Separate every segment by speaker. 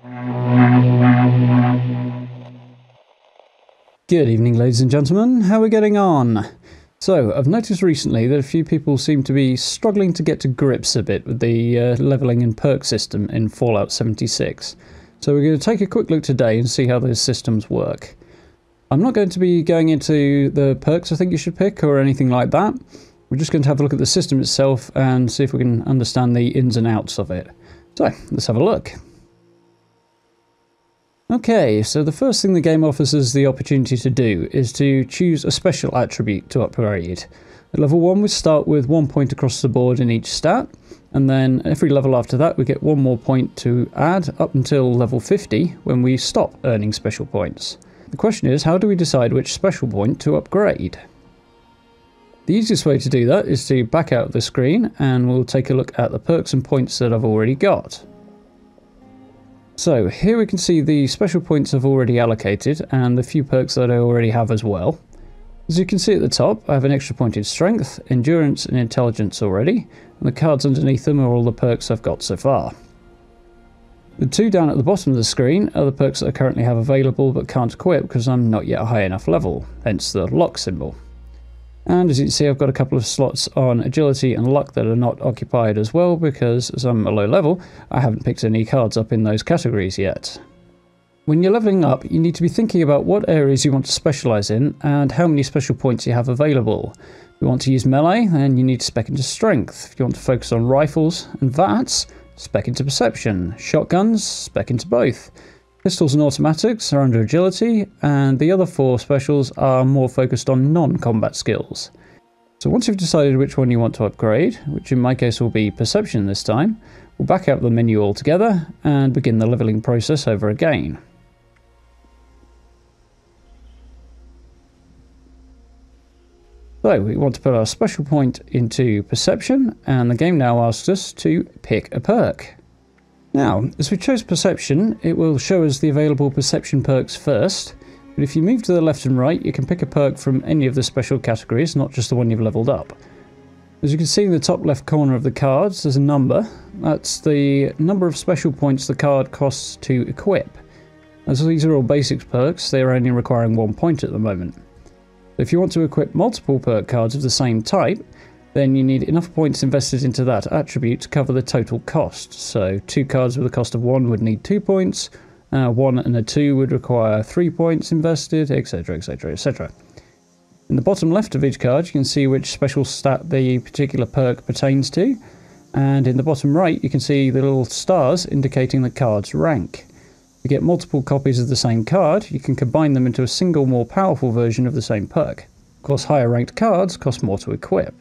Speaker 1: Good evening, ladies and gentlemen. How are we getting on? So, I've noticed recently that a few people seem to be struggling to get to grips a bit with the levelling and perk system in Fallout 76. So we're going to take a quick look today and see how those systems work. I'm not going to be going into the perks I think you should pick or anything like that. We're just going to have a look at the system itself and see if we can understand the ins and outs of it. So, let's have a look. Okay, so the first thing the game offers us the opportunity to do is to choose a special attribute to upgrade. At level 1 we start with 1 point across the board in each stat, and then every level after that we get 1 more point to add up until level 50 when we stop earning special points. The question is, how do we decide which special point to upgrade? The easiest way to do that is to back out of the screen and we'll take a look at the perks and points that I've already got. So here we can see the special points I've already allocated and the few perks that I already have as well. As you can see at the top, I have an extra point in strength, endurance and intelligence already, and the cards underneath them are all the perks I've got so far. The two down at the bottom of the screen are the perks that I currently have available but can't equip because I'm not yet a high enough level, hence the lock symbol. And as you can see, I've got a couple of slots on agility and luck that are not occupied as well because as I'm a low level, I haven't picked any cards up in those categories yet. When you're leveling up, you need to be thinking about what areas you want to specialise in and how many special points you have available. If you want to use melee, then you need to spec into strength. If you want to focus on rifles and VATs, spec into perception. Shotguns, spec into both. Pistols and automatics are under agility, and the other 4 specials are more focused on non-combat skills. So once you've decided which one you want to upgrade, which in my case will be perception this time, we'll back out the menu altogether and begin the leveling process over again. So we want to put our special point into perception, and the game now asks us to pick a perk. Now, as we chose perception, it will show us the available perception perks first, but if you move to the left and right, you can pick a perk from any of the special categories, not just the one you've leveled up. As you can see in the top left corner of the cards, there's a number. That's the number of special points the card costs to equip. As these are all basics perks, they are only requiring 1 point at the moment. If you want to equip multiple perk cards of the same type, then you need enough points invested into that attribute to cover the total cost. So 2 cards with a cost of 1 would need 2 points, 1 and a 2 would require 3 points invested, etc, etc, etc. In the bottom left of each card you can see which special stat the particular perk pertains to, and in the bottom right you can see the little stars indicating the card's rank. To get multiple copies of the same card, you can combine them into a single more powerful version of the same perk. Of course, higher ranked cards cost more to equip.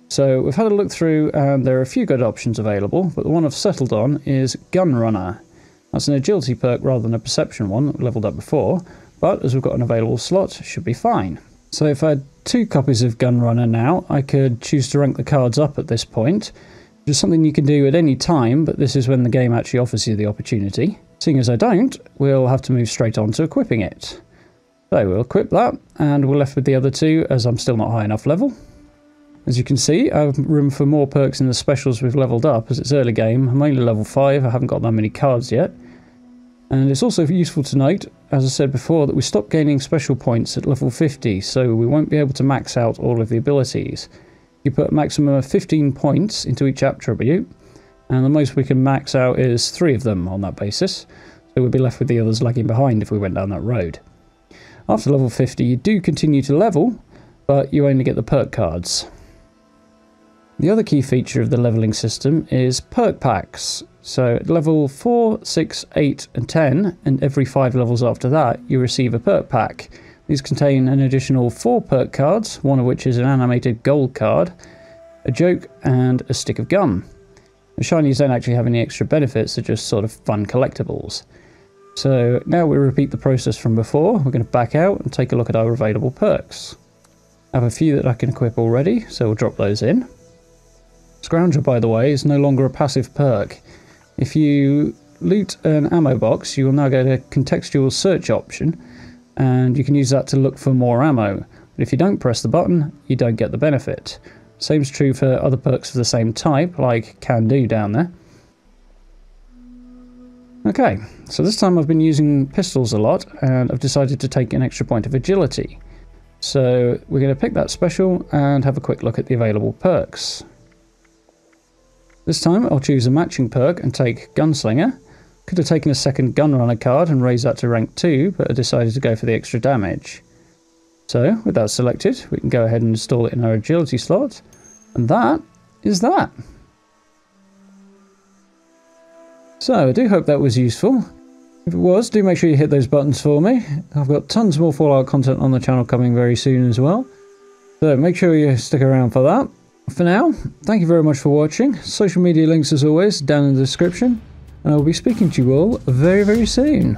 Speaker 1: So we've had a look through and there are a few good options available, but the one I've settled on is Gun Runner. That's an agility perk rather than a perception one that we leveled up before, but as we've got an available slot, it should be fine. So if I had 2 copies of Gun Runner now, I could choose to rank the cards up at this point, which is something you can do at any time, but this is when the game actually offers you the opportunity. Seeing as I don't, we'll have to move straight on to equipping it. So we'll equip that, and we're left with the other 2 as I'm still not high enough level. As you can see, I have room for more perks in the specials we've leveled up as it's early game. I'm only level 5, I haven't got that many cards yet. And it's also useful to note, as I said before, that we stop gaining special points at level 50, so we won't be able to max out all of the abilities. You put a maximum of 15 points into each attribute, and the most we can max out is 3 of them on that basis, so we'd be left with the others lagging behind if we went down that road. After level 50 you do continue to level, but you only get the perk cards. The other key feature of the levelling system is perk packs. So at level 4, 6, 8 and 10, and every 5 levels after that, you receive a perk pack. These contain an additional 4 perk cards, one of which is an animated gold card, a joke and a stick of gum. The shinies don't actually have any extra benefits, they're just sort of fun collectibles. So now we repeat the process from before. We're going to back out and take a look at our available perks. I have a few that I can equip already, so we'll drop those in. Scrounger, by the way, is no longer a passive perk. If you loot an ammo box, you will now get a contextual search option, and you can use that to look for more ammo. But if you don't press the button, you don't get the benefit. Same is true for other perks of the same type, like Can Do down there. Okay, so this time I've been using pistols a lot, and I've decided to take an extra point of agility. So we're going to pick that special and have a quick look at the available perks. This time I'll choose a matching perk and take Gunslinger. Could have taken a second Gunrunner card and raised that to rank 2, but I decided to go for the extra damage. So with that selected, we can go ahead and install it in our agility slot, and that is that. So I do hope that was useful. If it was, do make sure you hit those buttons for me. I've got tons more Fallout content on the channel coming very soon as well. So make sure you stick around for that. For now, thank you very much for watching. Social media links as always down in the description. And I'll be speaking to you all very, very soon.